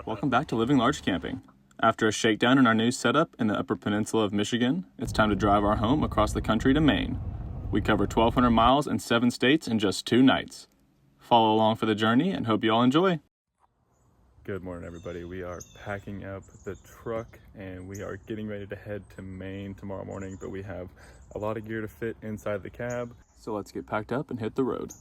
Welcome back to Living Large Camping. After a shakedown in our new setup in the Upper Peninsula of Michigan, it's time to drive our home across the country to Maine. We cover 1,200 miles in 7 states in just 2 nights. Follow along for the journey and hope you all enjoy. Good morning, everybody. We are packing up the truck and we are getting ready to head to Maine tomorrow morning, but we have a lot of gear to fit inside the cab. So let's get packed up and hit the road.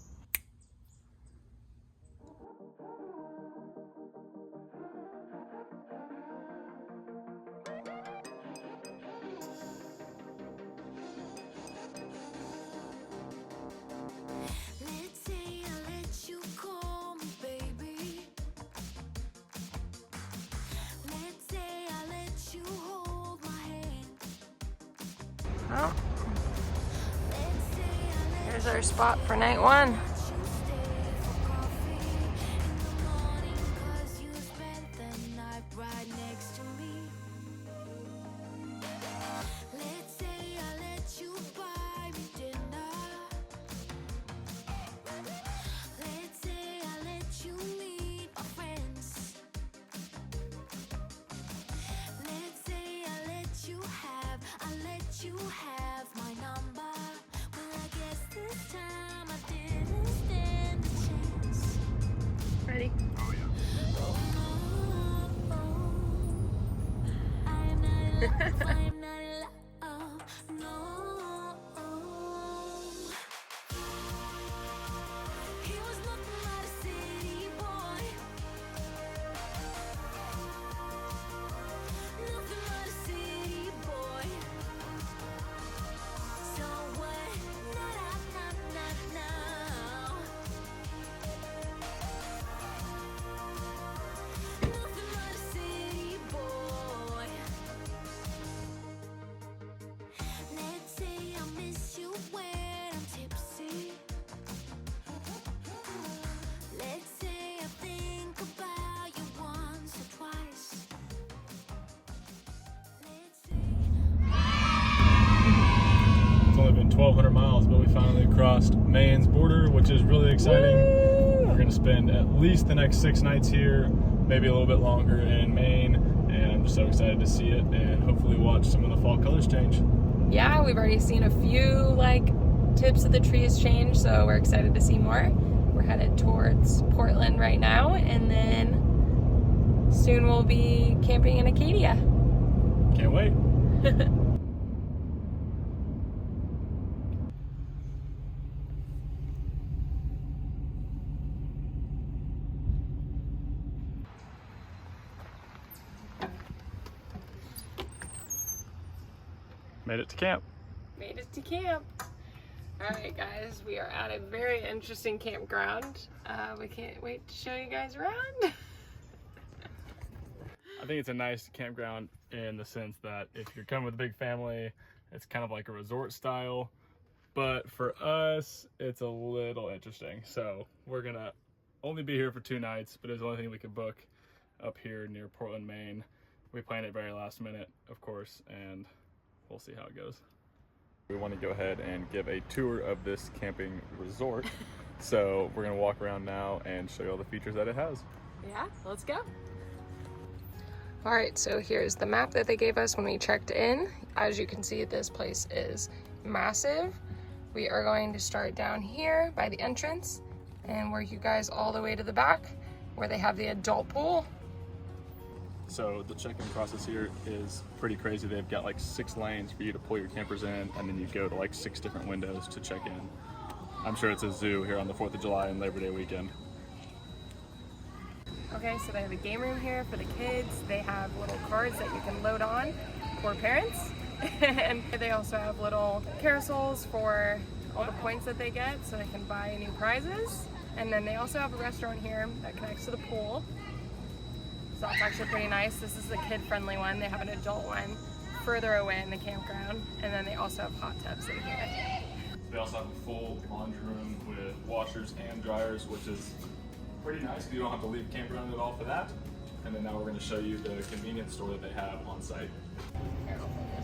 Well, here's our spot for night 1. You have my number. Well, I guess this time I didn't stand a chance. Ready? Oh, yeah. Oh, no, I am not in love. I am not in love. No. He was nothing but a city boy. Nothing but a city boy. So what? Not now. Nothing but a city boy. Let's say I miss you when I'm tipsy. Let's say I think about you once or twice. Let's say It's only been 1,200 miles, but we finally crossed Maine's border, which is really exciting. We're going to spend at least the next 6 nights here, maybe a little bit longer in Maine, and I'm just so excited to see it and hopefully watch some of the fall colors change. Yeah, we've already seen a few tips of the trees change, so we're excited to see more. We're headed towards Portland right now, and then soon we'll be camping in Acadia. Can't wait. Made it to camp. Made it to camp. All right, guys, we are at a very interesting campground. We can't wait to show you guys around. I think it's a nice campground in the sense that if you're coming with a big family, it's kind of like a resort style. But for us, it's a little interesting. So we're gonna only be here for 2 nights, but it's the only thing we could book up here near Portland, Maine. We planned it very last minute, of course, and we'll see how it goes. We want to go ahead and give a tour of this camping resort. So we're gonna walk around now and show you all the features that it has. Yeah, let's go. All right, so here's the map that they gave us when we checked in. As you can see, this place is massive. We are going to start down here by the entrance and work you guys all the way to the back where they have the adult pool. So the check-in process here is pretty crazy. They've got 6 lanes for you to pull your campers in, and then you go to 6 different windows to check in. I'm sure it's a zoo here on the 4th of July and Labor Day weekend. Okay, so they have a game room here for the kids. They have little cards that you can load on for parents. And they also have little carousels for all the points that they get so they can buy new prizes. And then they also have a restaurant here that connects to the pool. So that's actually pretty nice. This is the kid-friendly one. They have an adult one further away in the campground. And then they also have hot tubs in here. They also have a full laundry room with washers and dryers, which is pretty nice. You don't have to leave campground at all for that. And then now we're going to show you the convenience store that they have on site.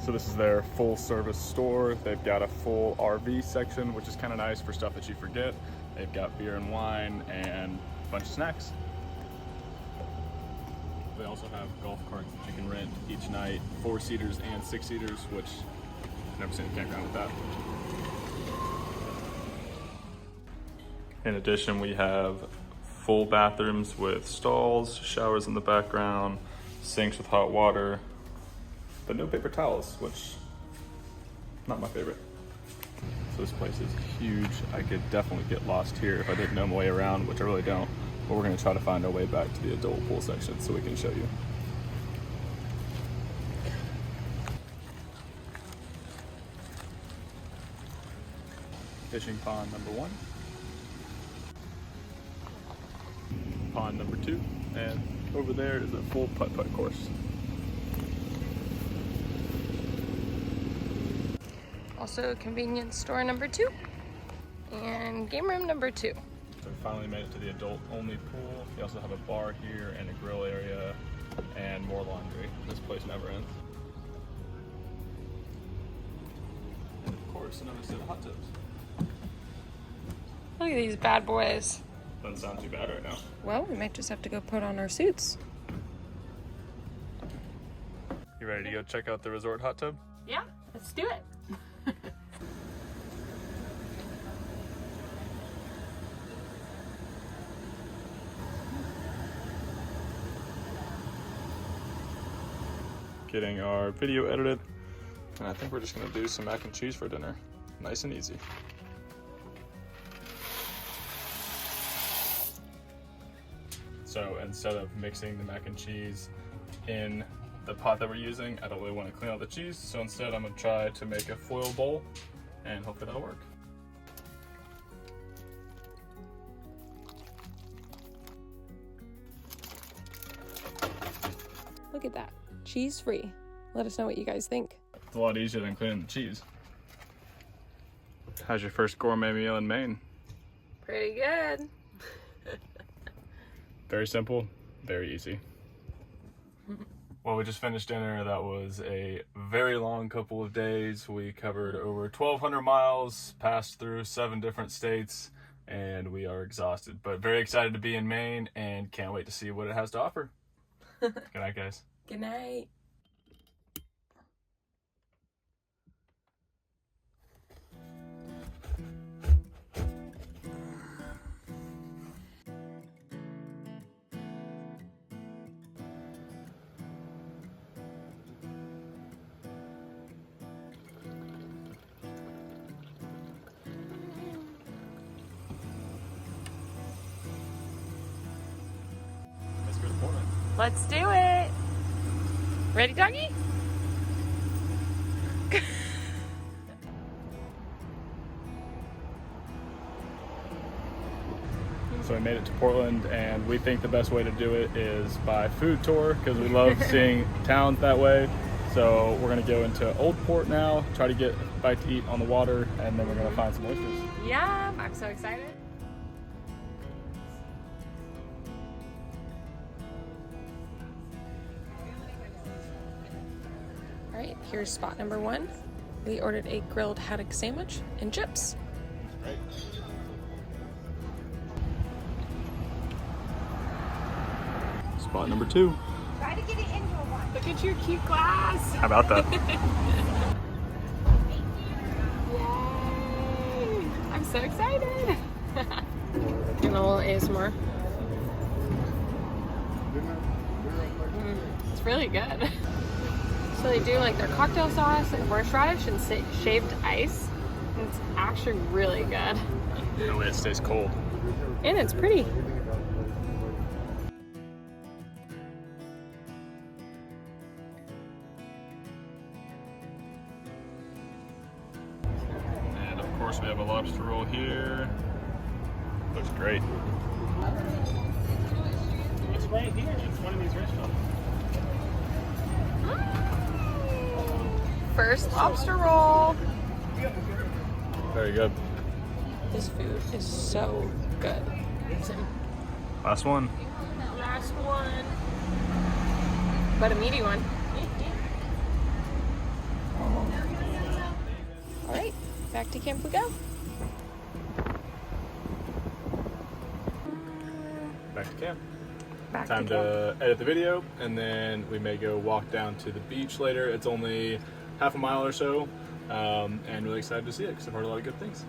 So this is their full service store. They've got a full RV section, which is kind of nice for stuff that you forget. They've got beer and wine and a bunch of snacks. They also have golf carts that you can rent each night, 4-seaters and 6-seaters, which I've never seen a campground with that. In addition, we have full bathrooms with stalls, showers in the background, sinks with hot water, but no paper towels, which not my favorite. So this place is huge. I could definitely get lost here if I didn't know my way around, which I really don't. But we're gonna try to find our way back to the adult pool section so we can show you. Fishing pond number 1. Pond number 2. And over there is a full putt-putt course. Also convenience store number 2 and game room number 2. So we finally made it to the adult only pool. We also have a bar here and a grill area and more laundry. This place never ends. And of course another set of hot tubs. Look at these bad boys. Doesn't sound too bad right now. Well, we might just have to go put on our suits. You ready to go check out the resort hot tub? Yeah, let's do it. Getting our video edited, and I think we're just gonna do some mac and cheese for dinner. Nice and easy. So instead of mixing the mac and cheese in the pot that we're using, I don't really want to clean out the cheese, so instead I'm gonna try to make a foil bowl, and hopefully that'll work. Look at that. Cheese free. Let us know what you guys think. It's a lot easier than cleaning the cheese. How's your first gourmet meal in Maine? Pretty good. Very simple, very easy. Well, we just finished dinner. That was a very long couple of days. We covered over 1,200 miles, passed through 7 different states, and we are exhausted, but very excited to be in Maine and can't wait to see what it has to offer. Good night, guys. Good night. Let's go to Portland. Let's do it. Ready, doggy? So we made it to Portland, and we think the best way to do it is by food tour because we love seeing towns that way. So we're gonna go into Old Port now, try to get a bite to eat on the water, and then we're gonna find some oysters. Yeah, I'm so excited. All right, here's spot number 1. We ordered a grilled haddock sandwich and chips. Right. Spot number 2. Try to get it into a one. Look at your cute glass. How about that? Yay! I'm so excited. Doing a little ASMR. It's really good. So they do like their cocktail sauce and horseradish and shaved ice. And it's actually really good. No way it stays cold. And it's pretty. And of course we have a lobster roll here. Looks great. It's right here. It's one of these restaurants. First lobster roll. Very good. This food is so good. Last one. Last one. But a meaty one. All right, back to camp we go. Back to camp. Back time to edit the video, and then we may go walk down to the beach later. It's only half a mile or so, and really excited to see it because I've heard a lot of good things.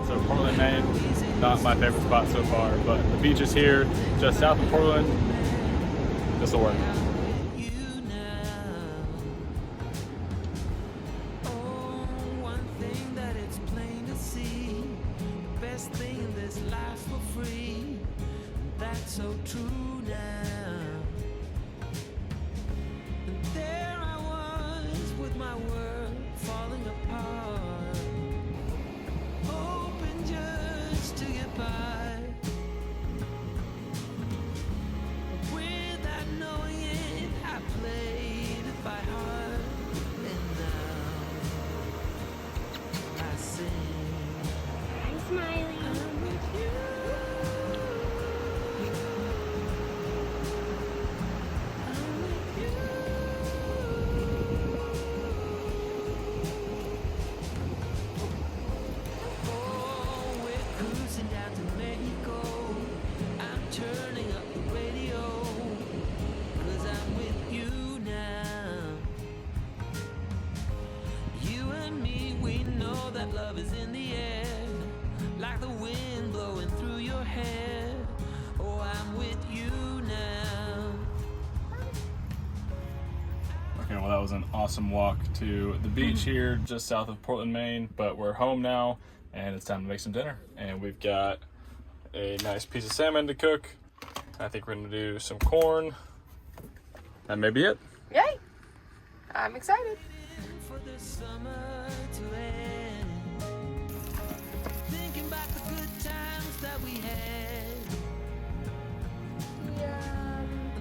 So Portland, Maine, not my favorite spot so far, but the beach is here, just south of Portland. This will work. So true now. And there I was with my world falling apart, hoping just to get by, without knowing it. I played it by heart, and now I sing. I'm smiling. I'm with you. Love is in the air, like the wind blowing through your hair. Oh, I'm with you now. Okay, well that was an awesome walk to the beach here just south of Portland, Maine, but we're home now and it's time to make some dinner. And we've got a nice piece of salmon to cook. I think we're gonna do some corn. That may be it. Yay! I'm excited. For the summer to end, thinking back the good times that we had.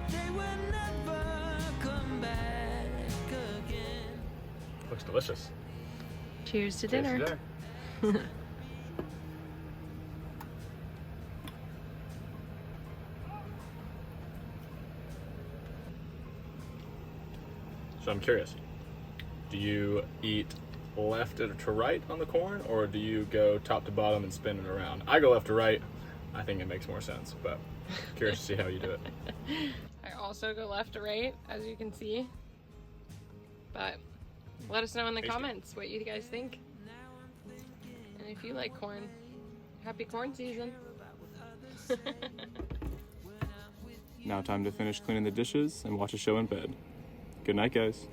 They will never come back again. Looks delicious. Cheers to Cheers dinner. to dinner. So I'm curious, do you eat left to right on the corn, or do you go top to bottom and spin it around? I go left to right. I think it makes more sense, but curious to see how you do it. I also go left to right, as you can see. But let us know in the Tasty. comments what you guys think. And if you like corn, happy corn season. Now time to finish cleaning the dishes and watch a show in bed. Good night, guys.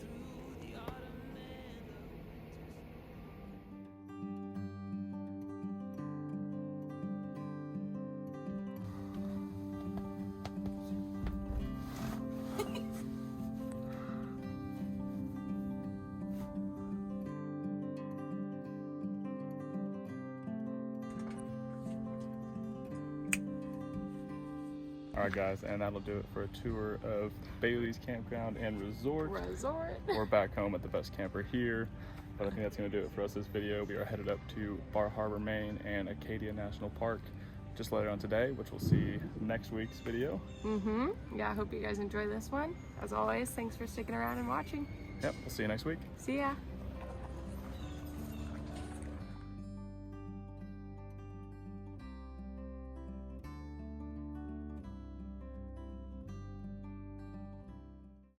All right, guys, and that'll do it for a tour of Bailey's Campground and Resort. We're back home at the best camper here, but I think that's going to do it for us this video. We are headed up to Bar Harbor, Maine and Acadia National Park just later on today, which we'll see next week's video. Yeah, I hope you guys enjoy this one. As always, thanks for sticking around and watching. Yep, we'll see you next week. See ya.